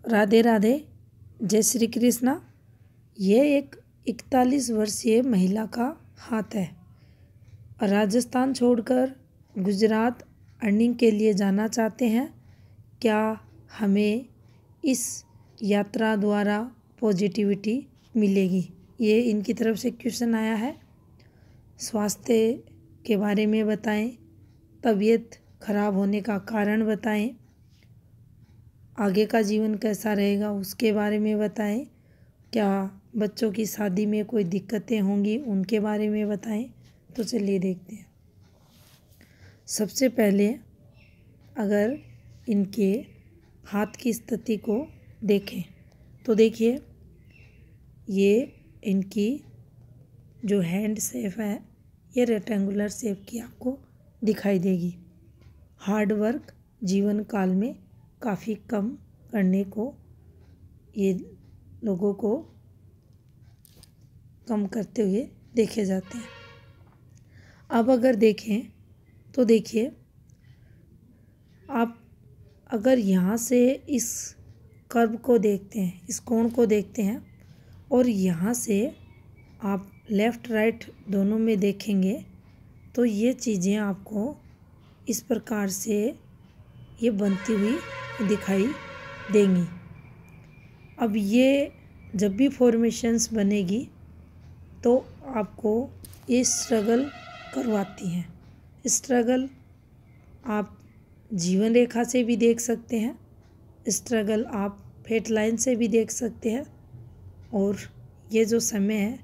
राधे राधे, जय श्री कृष्णा। ये एक 41 वर्षीय महिला का हाथ है। राजस्थान छोड़कर गुजरात अर्निंग के लिए जाना चाहते हैं। क्या हमें इस यात्रा द्वारा पॉजिटिविटी मिलेगी? ये इनकी तरफ से क्वेश्चन आया है। स्वास्थ्य के बारे में बताएं, तबीयत खराब होने का कारण बताएं, आगे का जीवन कैसा रहेगा उसके बारे में बताएं, क्या बच्चों की शादी में कोई दिक्कतें होंगी उनके बारे में बताएं। तो चलिए देखते हैं। सबसे पहले अगर इनके हाथ की स्थिति को देखें तो देखिए, ये इनकी जो हैंड शेप है ये रेक्टेंगुलर शेप की आपको दिखाई देगी। हार्ड वर्क जीवन काल में काफ़ी कम करने को ये लोगों को कम करते हुए देखे जाते हैं। अब अगर देखें तो देखिए, आप अगर यहाँ से इस कर्व को देखते हैं, इस कोण को देखते हैं और यहाँ से आप लेफ़्ट राइट दोनों में देखेंगे तो ये चीज़ें आपको इस प्रकार से ये बनती हुई दिखाई देंगी। अब ये जब भी फॉर्मेशंस बनेगी तो आपको ये स्ट्रगल करवाती हैं। स्ट्रगल आप जीवन रेखा से भी देख सकते हैं, स्ट्रगल आप फेट लाइन से भी देख सकते हैं। और ये जो समय है,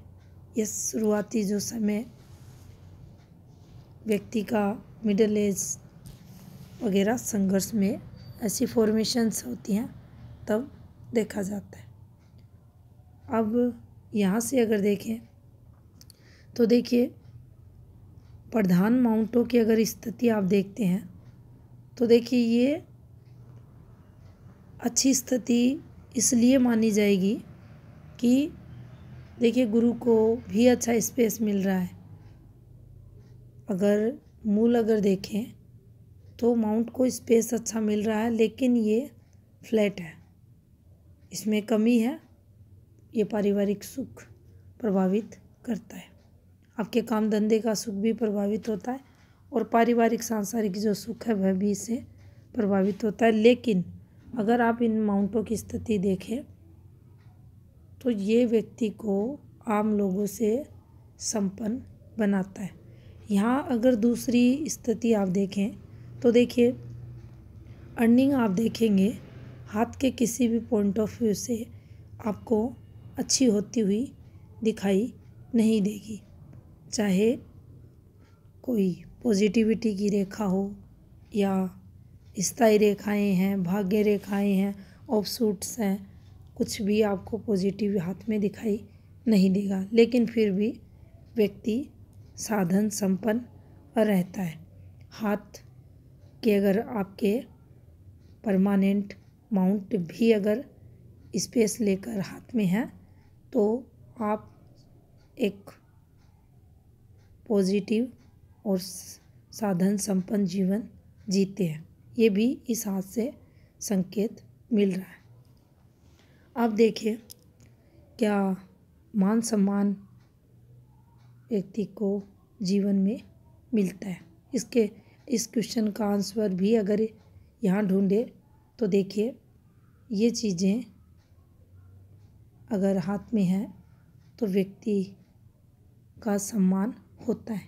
ये शुरुआती जो समय व्यक्ति का मिडिल एज वगैरह संघर्ष में ऐसी फॉर्मेशंस होती हैं तब देखा जाता है। अब यहाँ से अगर देखें तो देखिए, प्रधान माउंटों की अगर स्थिति आप देखते हैं तो देखिए, ये अच्छी स्थिति इसलिए मानी जाएगी कि देखिए गुरु को भी अच्छा स्पेस मिल रहा है। अगर मूल अगर देखें तो माउंट को स्पेस अच्छा मिल रहा है, लेकिन ये फ्लैट है, इसमें कमी है। ये पारिवारिक सुख प्रभावित करता है, आपके काम धंधे का सुख भी प्रभावित होता है और पारिवारिक सांसारिक जो सुख है वह भी इससे प्रभावित होता है। लेकिन अगर आप इन माउंटों की स्थिति देखें तो ये व्यक्ति को आम लोगों से संपन्न बनाता है। यहाँ अगर दूसरी स्थिति आप देखें तो देखिए, अर्निंग आप देखेंगे हाथ के किसी भी पॉइंट ऑफ व्यू से आपको अच्छी होती हुई दिखाई नहीं देगी। चाहे कोई पॉजिटिविटी की रेखा हो या स्थायी रेखाएं हैं, भाग्य रेखाएं हैं, ऑफशूट्स हैं, कुछ भी आपको पॉजिटिव हाथ में दिखाई नहीं देगा। लेकिन फिर भी व्यक्ति साधन संपन्न रहता है। हाथ के अगर आपके परमानेंट माउंट भी अगर स्पेस लेकर हाथ में है तो आप एक पॉजिटिव और साधन संपन्न जीवन जीते हैं। ये भी इस हाथ से संकेत मिल रहा है। अब देखिए, क्या मान सम्मान व्यक्ति को जीवन में मिलता है? इस क्वेश्चन का आंसर भी अगर यहाँ ढूंढे तो देखिए, ये चीज़ें अगर हाथ में है तो व्यक्ति का सम्मान होता है,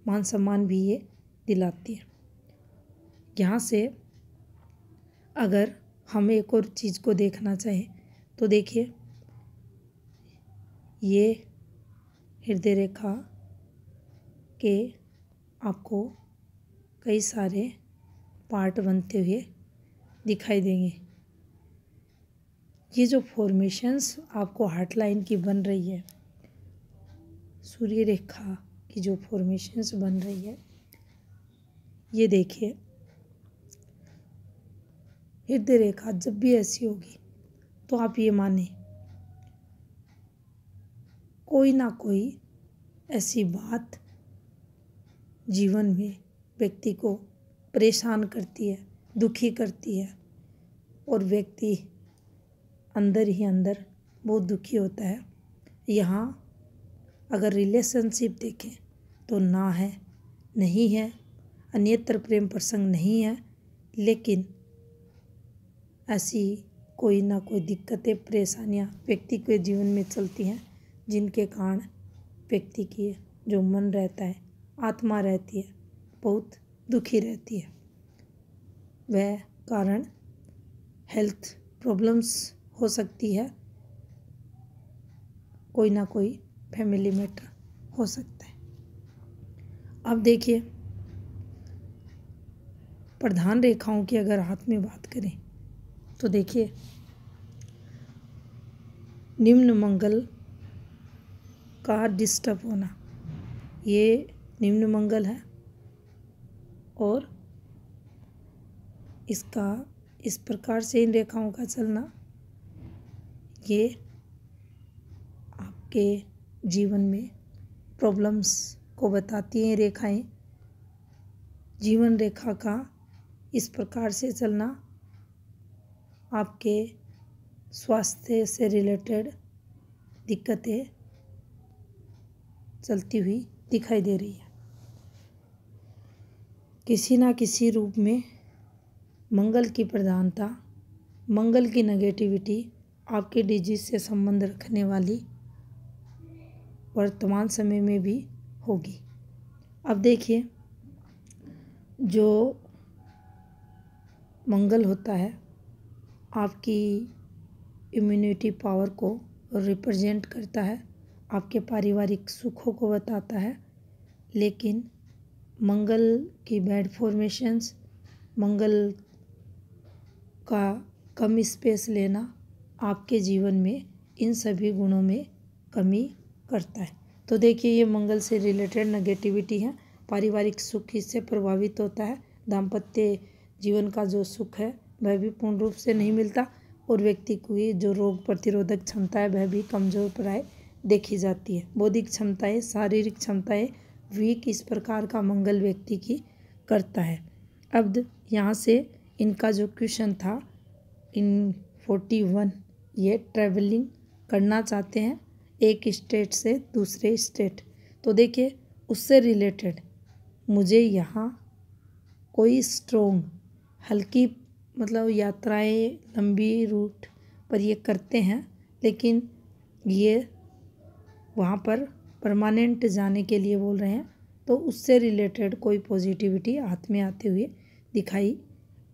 मान सम्मान भी ये दिलाती है। यहाँ से अगर हम एक और चीज़ को देखना चाहें तो देखिए, ये हृदय रेखा के आपको कई सारे पार्ट बनते हुए दिखाई देंगे। ये जो फॉर्मेशंस आपको हार्ट लाइन की बन रही है, सूर्य रेखा की जो फॉर्मेशंस बन रही है, ये देखिए, हृदय रेखा जब भी ऐसी होगी तो आप ये माने कोई ना कोई ऐसी बात जीवन में व्यक्ति को परेशान करती है, दुखी करती है और व्यक्ति अंदर ही अंदर बहुत दुखी होता है। यहाँ अगर रिलेशनशिप देखें तो ना है, नहीं है, अन्यत्र प्रेम प्रसंग नहीं है, लेकिन ऐसी कोई ना कोई दिक्कतें परेशानियाँ व्यक्ति के जीवन में चलती हैं, जिनके कारण व्यक्ति की जो मन रहता है, आत्मा रहती है, बहुत दुखी रहती है। वह कारण हेल्थ प्रॉब्लम्स हो सकती है, कोई ना कोई फैमिली मैटर हो सकता है। अब देखिए, प्रधान रेखाओं की अगर हाथ में बात करें तो देखिए, निम्न मंगल का डिस्टर्ब होना, ये निम्न मंगल है और इसका इस प्रकार से इन रेखाओं का चलना ये आपके जीवन में प्रॉब्लम्स को बताती हैं। रेखाएं, जीवन रेखा का इस प्रकार से चलना आपके स्वास्थ्य से रिलेटेड दिक्कतें चलती हुई दिखाई दे रही है। किसी ना किसी रूप में मंगल की प्रधानता, मंगल की नेगेटिविटी आपके डिजीज से संबंध रखने वाली वर्तमान समय में भी होगी। अब देखिए, जो मंगल होता है आपकी इम्यूनिटी पावर को रिप्रेजेंट करता है, आपके पारिवारिक सुखों को बताता है, लेकिन मंगल की बैड फॉर्मेशंस, मंगल का कम स्पेस लेना आपके जीवन में इन सभी गुणों में कमी करता है। तो देखिए, ये मंगल से रिलेटेड नेगेटिविटी है, पारिवारिक सुख इससे प्रभावित होता है, दाम्पत्य जीवन का जो सुख है वह भी पूर्ण रूप से नहीं मिलता और व्यक्ति की जो रोग प्रतिरोधक क्षमता है वह भी कमजोर प्राय देखी जाती है। बौद्धिक क्षमताएं, शारीरिक क्षमताएं वीक इस प्रकार का मंगल व्यक्ति की करता है। अब यहाँ से इनका जो क्वेश्चन था, इन 41 ये ट्रैवलिंग करना चाहते हैं एक स्टेट से दूसरे स्टेट। तो देखिए, उससे रिलेटेड मुझे यहाँ कोई स्ट्रोंग हल्की मतलब यात्राएं लंबी रूट पर ये करते हैं, लेकिन ये वहाँ पर परमानेंट जाने के लिए बोल रहे हैं, तो उससे रिलेटेड कोई पॉजिटिविटी हाथ में आते हुए दिखाई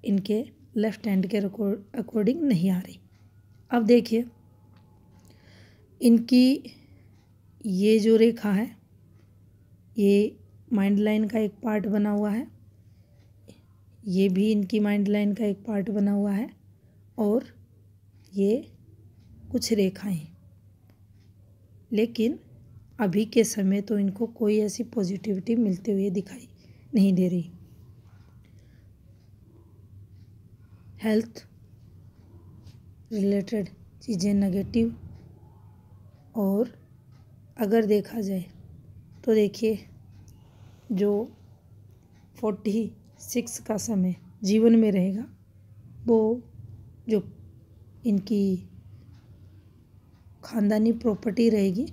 इनके लेफ्ट हैंड के अकॉर्डिंग नहीं आ रही। अब देखिए, इनकी ये जो रेखा है ये माइंड लाइन का एक पार्ट बना हुआ है, ये भी इनकी माइंड लाइन का एक पार्ट बना हुआ है और ये कुछ रेखाएं, लेकिन अभी के समय तो इनको कोई ऐसी पॉजिटिविटी मिलते हुए दिखाई नहीं दे रही। हेल्थ रिलेटेड चीज़ें नेगेटिव, और अगर देखा जाए तो देखिए, जो 46 का समय जीवन में रहेगा वो जो इनकी खानदानी प्रॉपर्टी रहेगी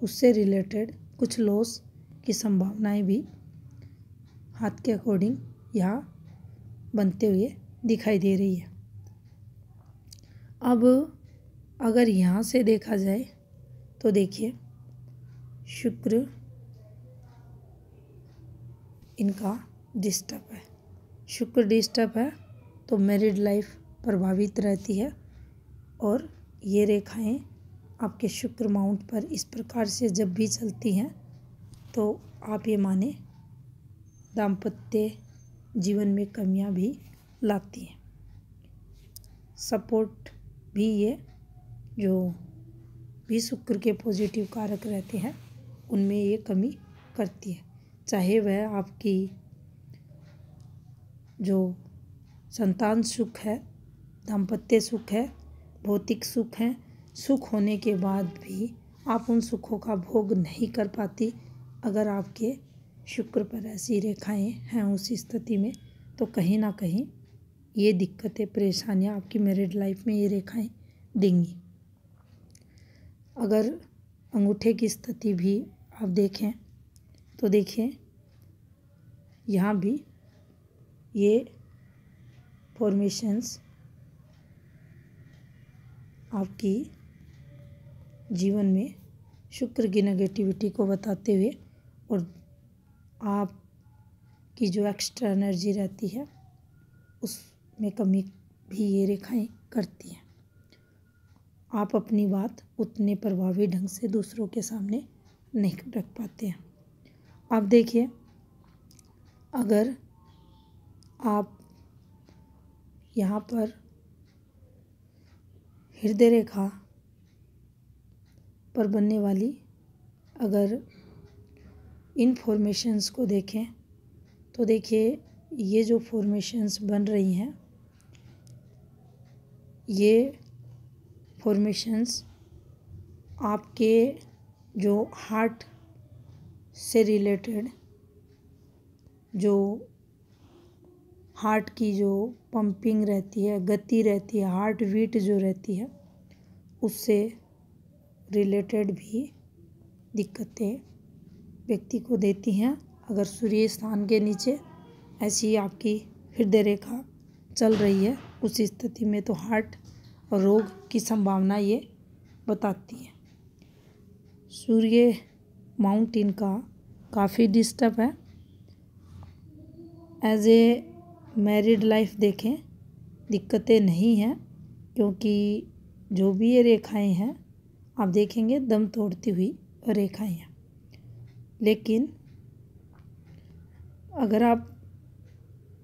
उससे रिलेटेड कुछ लॉस की संभावनाएं भी हाथ के अकॉर्डिंग यहाँ बनते हुए दिखाई दे रही है। अब अगर यहाँ से देखा जाए तो देखिए, शुक्र इनका डिस्टर्ब है, शुक्र डिस्टर्ब है तो मैरिड लाइफ प्रभावित रहती है और ये रेखाएं आपके शुक्र माउंट पर इस प्रकार से जब भी चलती हैं तो आप ये माने दाम्पत्य जीवन में कमियां भी लाती हैं। सपोर्ट भी ये जो भी शुक्र के पॉजिटिव कारक रहते हैं उनमें ये कमी करती है, चाहे वह आपकी जो संतान सुख है, दाम्पत्य सुख है, भौतिक सुख है, सुख होने के बाद भी आप उन सुखों का भोग नहीं कर पाती अगर आपके शुक्र पर ऐसी रेखाएं हैं उस स्थिति में, तो कहीं ना कहीं ये दिक्कतें परेशानियाँ आपकी मैरिड लाइफ में ये रेखाएं देंगी। अगर अंगूठे की स्थिति भी आप देखें तो देखिए यहाँ भी ये फॉर्मेशंस आपकी जीवन में शुक्र की नेगेटिविटी को बताते हुए और आपकी जो एक्स्ट्रा एनर्जी रहती है उसमें कमी भी ये रेखाएं करती हैं। आप अपनी बात उतने प्रभावी ढंग से दूसरों के सामने नहीं रख पाते हैं। आप देखिए, अगर आप यहाँ पर हृदय रेखा पर बनने वाली अगर इन फॉर्मेशंस को देखें तो देखिए ये जो फॉर्मेशंस बन रही हैं ये फॉर्मेशंस आपके जो हार्ट से रिलेटेड जो हार्ट की जो पंपिंग रहती है, गति रहती है, हार्ट बीट जो रहती है उससे रिलेटेड भी दिक्कतें व्यक्ति को देती हैं। अगर सूर्य स्थान के नीचे ऐसी आपकी हृदय रेखा चल रही है उस स्थिति में तो हार्ट रोग की संभावना ये बताती है। सूर्य माउंट इनका काफ़ी डिस्टर्ब है। एज ए मैरिड लाइफ देखें दिक्कतें नहीं हैं, क्योंकि जो भी ये रेखाएं हैं आप देखेंगे दम तोड़ती हुई रेखाएं हैं। लेकिन अगर आप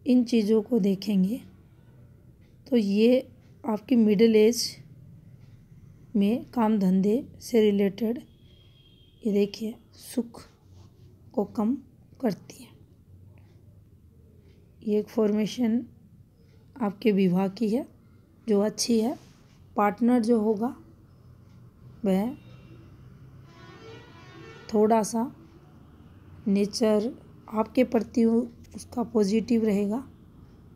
इन चीज़ों को देखेंगे तो ये आपकी मिडिल एज में काम धंधे से रिलेटेड ये देखिए सुख को कम करती है। ये एक फॉर्मेशन आपके विवाह की है जो अच्छी है। पार्टनर जो होगा वह थोड़ा सा नेचर आपके प्रति उसका पॉजिटिव रहेगा।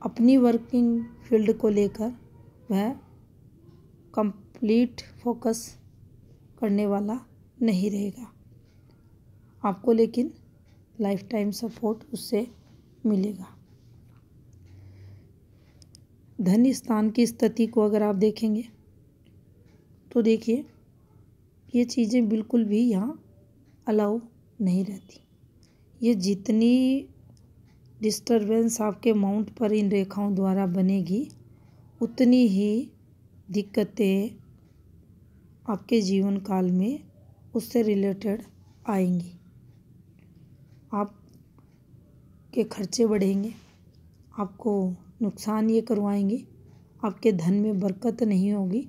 अपनी वर्किंग फील्ड को लेकर वह कंप्लीट फोकस करने वाला नहीं रहेगा आपको, लेकिन लाइफ टाइम सपोर्ट उससे मिलेगा। धन स्थान की स्थिति को अगर आप देखेंगे तो देखिए ये चीज़ें बिल्कुल भी यहाँ अलाउ नहीं रहती। ये जितनी डिस्टरबेंस आपके माउंट पर इन रेखाओं द्वारा बनेगी उतनी ही दिक्कतें आपके जीवन काल में उससे रिलेटेड आएंगी। आपके खर्चे बढ़ेंगे, आपको नुकसान ये करवाएंगे, आपके धन में बरकत नहीं होगी,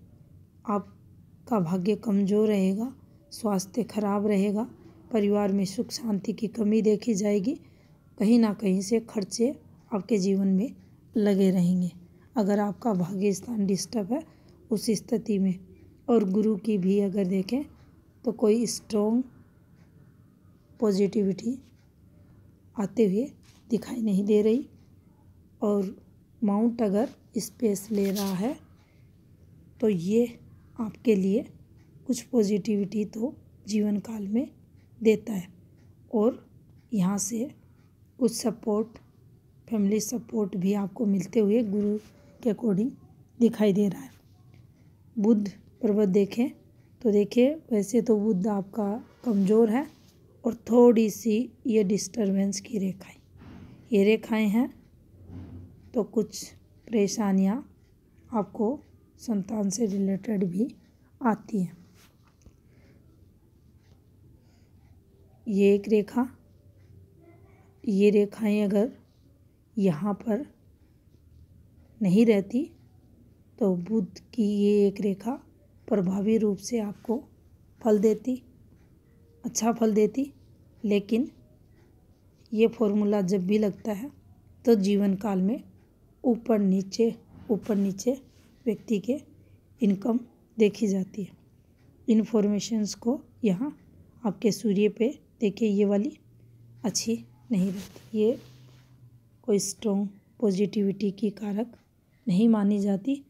आपका भाग्य कमज़ोर रहेगा, स्वास्थ्य खराब रहेगा, परिवार में सुख शांति की कमी देखी जाएगी। कहीं ना कहीं से खर्चे आपके जीवन में लगे रहेंगे अगर आपका भाग्य स्थान डिस्टर्ब है उस स्थिति में। और गुरु की भी अगर देखें तो कोई स्ट्रॉन्ग पॉजिटिविटी आते हुए दिखाई नहीं दे रही। और माउंट अगर स्पेस ले रहा है तो ये आपके लिए कुछ पॉजिटिविटी तो जीवन काल में देता है और यहाँ से कुछ सपोर्ट, फैमिली सपोर्ट भी आपको मिलते हुए गुरु के अकॉर्डिंग दिखाई दे रहा है। बुध पर्वत देखें तो देखिए वैसे तो बुध आपका कमज़ोर है और थोड़ी सी ये डिस्टरबेंस की रेखाएं, ये रेखाएं हैं तो कुछ परेशानियां आपको संतान से रिलेटेड भी आती हैं। ये एक रेखा, ये रेखाएं अगर यहाँ पर नहीं रहती तो बुध की ये एक रेखा प्रभावी रूप से आपको फल देती, अच्छा फल देती। लेकिन ये फॉर्मूला जब भी लगता है तो जीवन काल में ऊपर नीचे व्यक्ति के इनकम देखी जाती है। इन्फॉर्मेशंस को यहाँ आपके सूर्य पे देखिए ये वाली अच्छी नहीं रहती, ये कोई स्ट्रॉन्ग पॉजिटिविटी की कारक नहीं मानी जाती,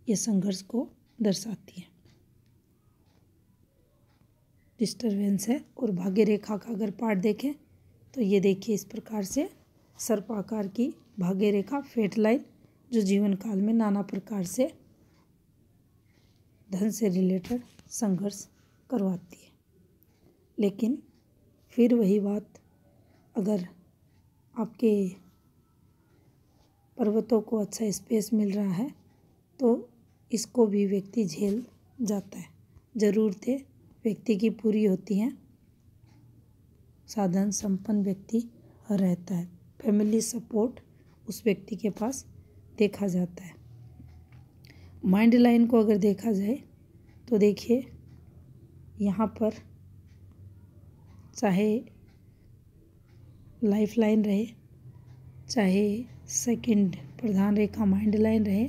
ये संघर्ष को दर्शाती है, डिस्टरबेंस है। और भाग्य रेखा का अगर पार्ट देखें तो ये देखिए इस प्रकार से सर्पाकार की भाग्य रेखा, फेट लाइन, जो जीवन काल में नाना प्रकार से धन से रिलेटेड संघर्ष करवाती है। लेकिन फिर वही बात, अगर आपके पर्वतों को अच्छा स्पेस मिल रहा है तो इसको भी व्यक्ति झेल जाता है। ज़रूरतें व्यक्ति की पूरी होती हैं, साधन संपन्न व्यक्ति रहता है, फैमिली सपोर्ट उस व्यक्ति के पास देखा जाता है। माइंड लाइन को अगर देखा जाए तो देखिए यहाँ पर चाहे लाइफ लाइन रहे, चाहे सेकंड प्रधान रेखा माइंड लाइन रहे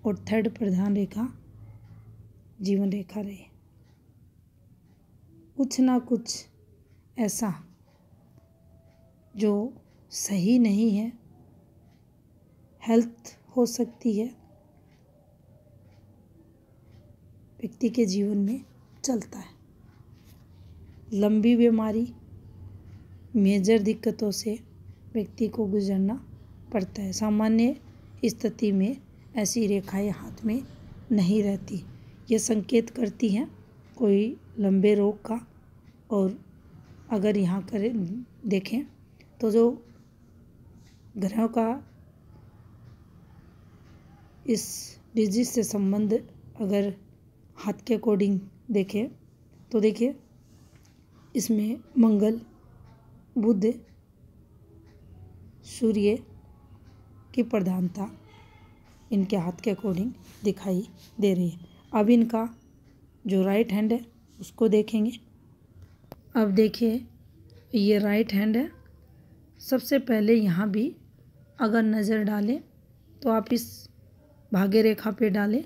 और थर्ड प्रधान रेखा जीवन रेखा रहे, कुछ ना कुछ ऐसा जो सही नहीं है, हेल्थ हो सकती है, व्यक्ति के जीवन में चलता है। लंबी बीमारी, मेजर दिक्कतों से व्यक्ति को गुजरना पड़ता है। सामान्य स्थिति में ऐसी रेखाएं हाथ में नहीं रहती, ये संकेत करती हैं कोई लंबे रोग का। और अगर यहाँ करें देखें तो जो ग्रहों का इस डिजीज से संबंध अगर हाथ के अकॉर्डिंग देखें तो देखिए इसमें मंगल, बुध, सूर्य की प्रधानता इनके हाथ के अकॉर्डिंग दिखाई दे रही है। अब इनका जो राइट हैंड है उसको देखेंगे। अब देखिए ये राइट हैंड है। सबसे पहले यहाँ भी अगर नज़र डालें तो आप इस भाग्य रेखा पे डालें,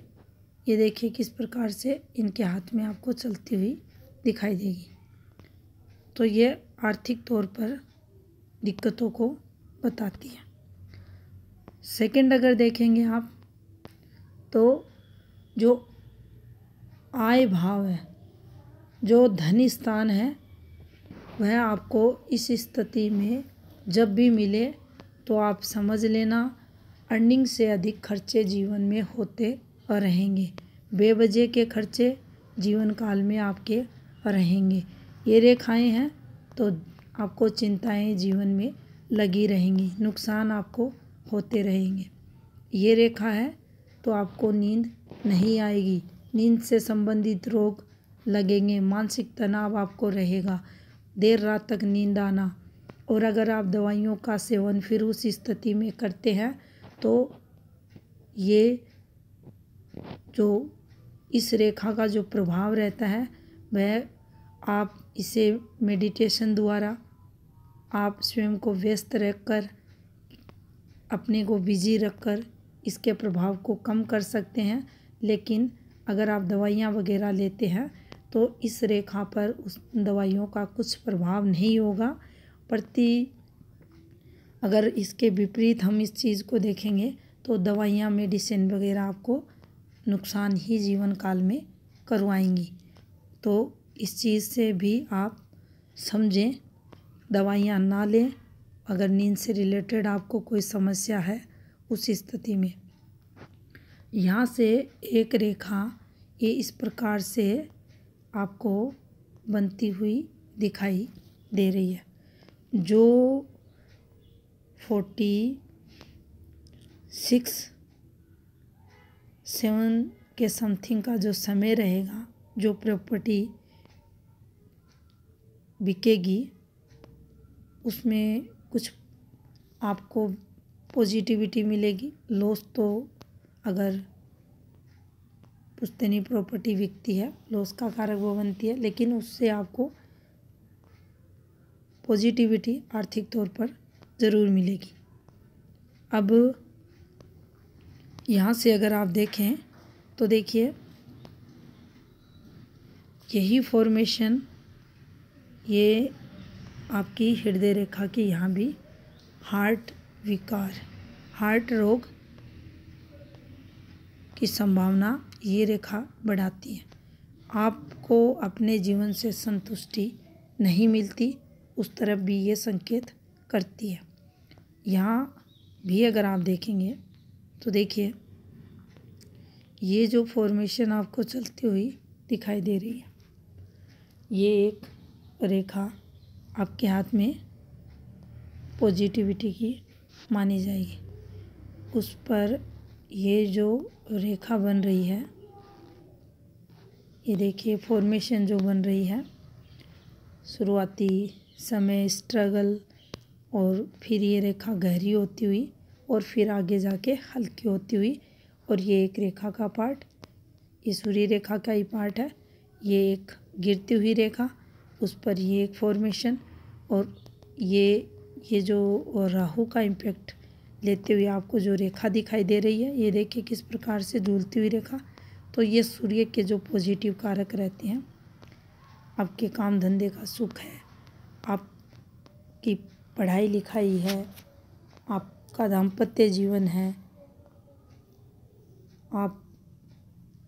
ये देखिए किस प्रकार से इनके हाथ में आपको चलती हुई दिखाई देगी। तो ये आर्थिक तौर पर दिक्कतों को बताती है। सेकंड अगर देखेंगे आप तो जो आय भाव है, जो धन स्थान है, वह आपको इस स्थिति में जब भी मिले तो आप समझ लेना अर्निंग से अधिक खर्चे जीवन में होते रहेंगे। बेवजह के खर्चे जीवन काल में आपके रहेंगे। ये रेखाएं हैं तो आपको चिंताएं जीवन में लगी रहेंगी, नुकसान आपको होते रहेंगे। ये रेखा है तो आपको नींद नहीं आएगी, नींद से संबंधित रोग लगेंगे, मानसिक तनाव आपको रहेगा, देर रात तक नींद आना। और अगर आप दवाइयों का सेवन फिर उस स्थिति में करते हैं तो ये जो इस रेखा का जो प्रभाव रहता है वह आप इसे मेडिटेशन द्वारा आप स्वयं को व्यस्त रखकर, अपने को बिजी रखकर इसके प्रभाव को कम कर सकते हैं। लेकिन अगर आप दवाइयाँ वगैरह लेते हैं तो इस रेखा पर उस दवाइयों का कुछ प्रभाव नहीं होगा। अगर इसके विपरीत हम इस चीज़ को देखेंगे तो दवाइयाँ मेडिसिन वगैरह आपको नुकसान ही जीवन काल में करवाएंगी। तो इस चीज़ से भी आप समझें, दवाइयाँ ना लें अगर नींद से रिलेटेड आपको कोई समस्या है उस स्थिति में। यहाँ से एक रेखा ये इस प्रकार से आपको बनती हुई दिखाई दे रही है। जो 46-7 के समथिंग का जो समय रहेगा, जो प्रॉपर्टी बिकेगी उसमें कुछ आपको पॉजिटिविटी मिलेगी। लॉस तो अगर पुश्तैनी प्रॉपर्टी बिकती है लॉस का कारक वो बनती है, लेकिन उससे आपको पॉजिटिविटी आर्थिक तौर पर ज़रूर मिलेगी। अब यहाँ से अगर आप देखें तो देखिए यही फॉर्मेशन ये आपकी हृदय रेखा की यहाँ भी हार्ट विकार, हार्ट रोग की संभावना ये रेखा बढ़ाती है। आपको अपने जीवन से संतुष्टि नहीं मिलती, उस तरफ भी ये संकेत करती है। यहाँ भी अगर आप देखेंगे तो देखिए ये जो फॉर्मेशन आपको चलती हुई दिखाई दे रही है, ये एक रेखा आपके हाथ में पॉजिटिविटी की मानी जाएगी। उस पर ये जो रेखा बन रही है, ये देखिए फॉर्मेशन जो बन रही है, शुरुआती समय स्ट्रगल और फिर ये रेखा गहरी होती हुई और फिर आगे जाके हल्की होती हुई, और ये एक रेखा का पार्ट, ये सूर्य रेखा का ही पार्ट है। ये एक गिरती हुई रेखा, उस पर ये एक फॉर्मेशन, और ये जो राहु का इम्पैक्ट लेते हुए आपको जो रेखा दिखाई दे रही है, ये देखिए किस प्रकार से झूलती हुई रेखा। तो ये सूर्य के जो पॉजिटिव कारक रहते हैं, आपके काम धंधे का सुख है, आपकी पढ़ाई लिखाई है, आपका दाम्पत्य जीवन है, आप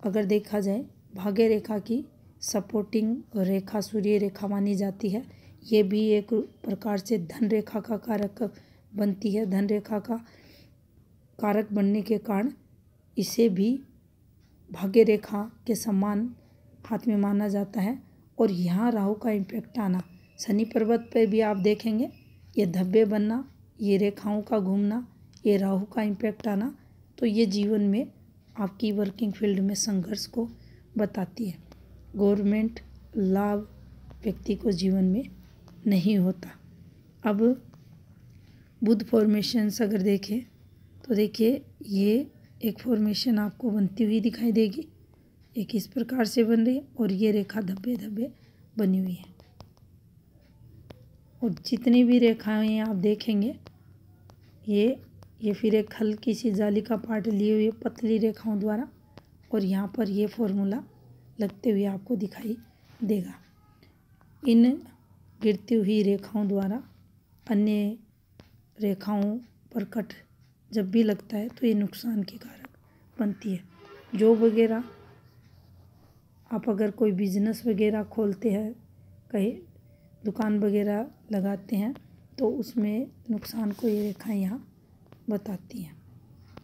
अगर देखा जाए भाग्य रेखा की सपोर्टिंग रेखा सूर्य रेखा मानी जाती है। ये भी एक प्रकार से धन रेखा का कारक बनती है। धन रेखा का कारक बनने के कारण इसे भी भाग्य रेखा के समान हाथ में माना जाता है। और यहाँ राहु का इम्पैक्ट आना, शनि पर्वत पर भी आप देखेंगे ये धब्बे बनना, ये रेखाओं का घूमना, ये राहु का इम्पैक्ट आना, तो ये जीवन में आपकी वर्किंग फील्ड में संघर्ष को बताती है। गवर्नमेंट लाभ व्यक्ति को जीवन में नहीं होता। अब बुध फॉर्मेशंस अगर देखें तो देखिए ये एक फॉर्मेशन आपको बनती हुई दिखाई देगी, एक इस प्रकार से बन रही है, और ये रेखा धब्बे धब्बे बनी हुई है। और जितनी भी रेखाएं आप देखेंगे ये फिर एक हल्की सी जाली का पार्ट लिए हुए पतली रेखाओं द्वारा, और यहाँ पर ये फॉर्मूला लगते हुए आपको दिखाई देगा। इन गिरती हुई रेखाओं द्वारा अन्य रेखाओं पर कट जब भी लगता है तो ये नुकसान के कारक बनती है। जॉब वगैरह, आप अगर कोई बिजनेस वगैरह खोलते हैं, कहीं दुकान वगैरह लगाते हैं, तो उसमें नुकसान को ये रेखाएं यहाँ बताती हैं।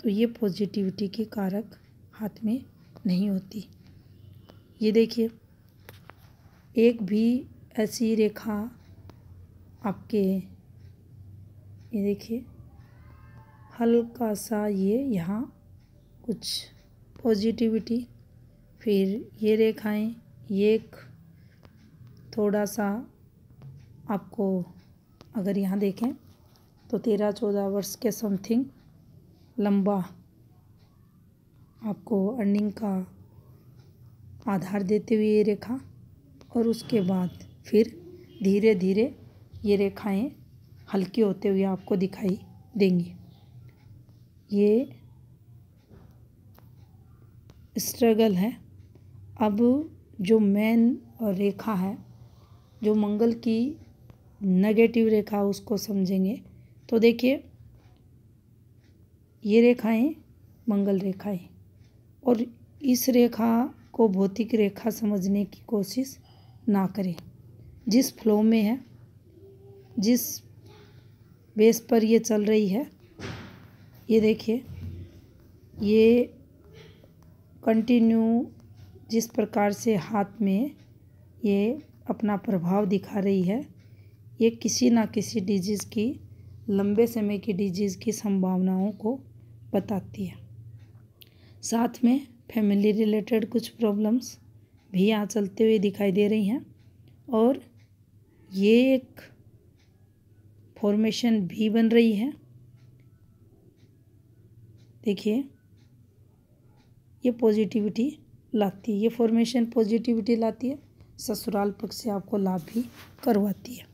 तो ये पॉजिटिविटी के कारक हाथ में नहीं होती। ये देखिए एक भी ऐसी रेखा आपके, ये देखिए हल्का सा ये यहाँ कुछ पॉजिटिविटी, फिर ये रेखाएं, ये एक थोड़ा सा आपको अगर यहाँ देखें तो 13-14 वर्ष के समथिंग लंबा आपको अर्निंग का आधार देते हुए ये रेखा, और उसके बाद फिर धीरे धीरे ये रेखाएं हल्की होते हुए आपको दिखाई देंगी। ये स्ट्रगल है। अब जो मेन रेखा है, जो मंगल की नेगेटिव रेखा, उसको समझेंगे तो देखिए ये रेखाएं मंगल रेखाएं, और इस रेखा को भौतिक रेखा समझने की कोशिश ना करें। जिस फ्लो में है, जिस बेस पर ये चल रही है, ये देखिए ये कंटिन्यू जिस प्रकार से हाथ में ये अपना प्रभाव दिखा रही है, ये किसी ना किसी डिजीज़ की, लंबे समय की डिजीज़ की संभावनाओं को बताती है। साथ में फैमिली रिलेटेड कुछ प्रॉब्लम्स भी यहाँ चलते हुए दिखाई दे रही हैं, और ये एक फॉर्मेशन भी बन रही है। देखिए ये पॉजिटिविटी लाती है, ये फॉर्मेशन पॉजिटिविटी लाती है, ससुराल पक्ष से आपको लाभ भी करवाती है।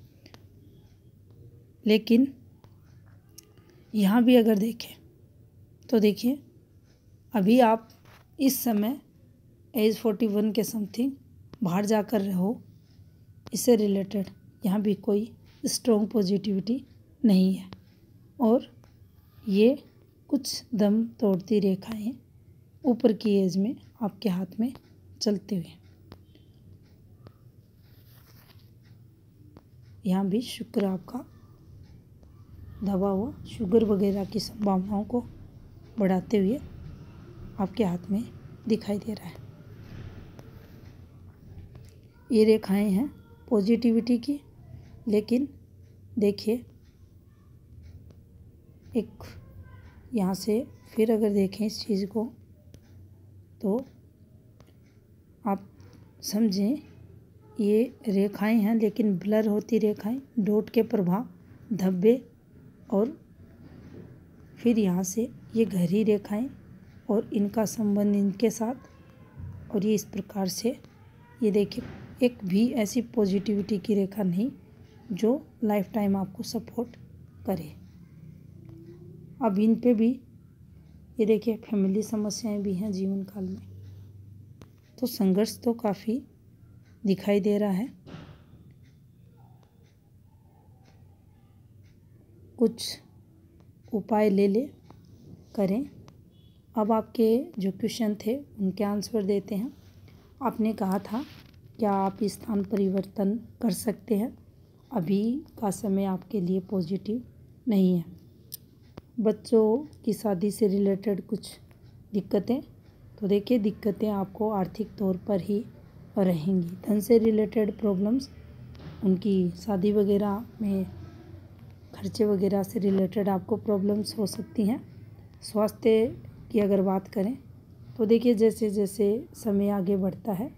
लेकिन यहाँ भी अगर देखें तो देखिए अभी आप इस समय एज 41 के समथिंग बाहर जाकर रहो, इससे रिलेटेड यहाँ भी कोई स्ट्रॉन्ग पॉजिटिविटी नहीं है, और ये कुछ दम तोड़ती रेखाएं ऊपर की एज में आपके हाथ में चलते हुए। यहाँ भी शुक्र आपका दबा हुआ शुगर वगैरह की संभावनाओं को बढ़ाते हुए आपके हाथ में दिखाई दे रहा है। ये रेखाएं हैं पॉजिटिविटी की, लेकिन देखिए एक यहाँ से फिर अगर देखें इस चीज़ को तो आप समझें ये रेखाएं हैं, लेकिन ब्लर होती रेखाएं, डॉट के प्रभाव, धब्बे, और फिर यहाँ से ये गहरी रेखाएं और इनका संबंध इनके साथ, और ये इस प्रकार से ये देखिए एक भी ऐसी पॉजिटिविटी की रेखा नहीं जो लाइफ टाइम आपको सपोर्ट करे। अब इन पे भी ये देखिए फैमिली समस्याएं भी हैं जीवन काल में, तो संघर्ष तो काफ़ी दिखाई दे रहा है। कुछ उपाय ले करें। अब आपके जो क्वेश्चन थे उनके आंसर देते हैं। आपने कहा था क्या आप स्थान परिवर्तन कर सकते हैं? अभी का समय आपके लिए पॉजिटिव नहीं है। बच्चों की शादी से रिलेटेड कुछ दिक्कतें, तो देखिए दिक्कतें आपको आर्थिक तौर पर ही रहेंगी। धन से रिलेटेड प्रॉब्लम्स, उनकी शादी वगैरह में खर्चे वगैरह से रिलेटेड आपको प्रॉब्लम्स हो सकती हैं। स्वास्थ्य की अगर बात करें तो देखिए जैसे जैसे समय आगे बढ़ता है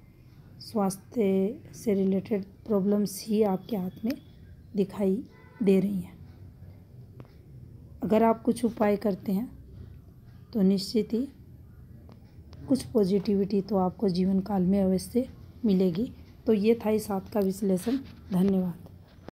स्वास्थ्य से रिलेटेड प्रॉब्लम्स ही आपके हाथ में दिखाई दे रही हैं। अगर आप कुछ उपाय करते हैं तो निश्चित ही कुछ पॉजिटिविटी तो आपको जीवन काल में अवश्य मिलेगी। तो ये था इस हाथ का विश्लेषण। धन्यवाद।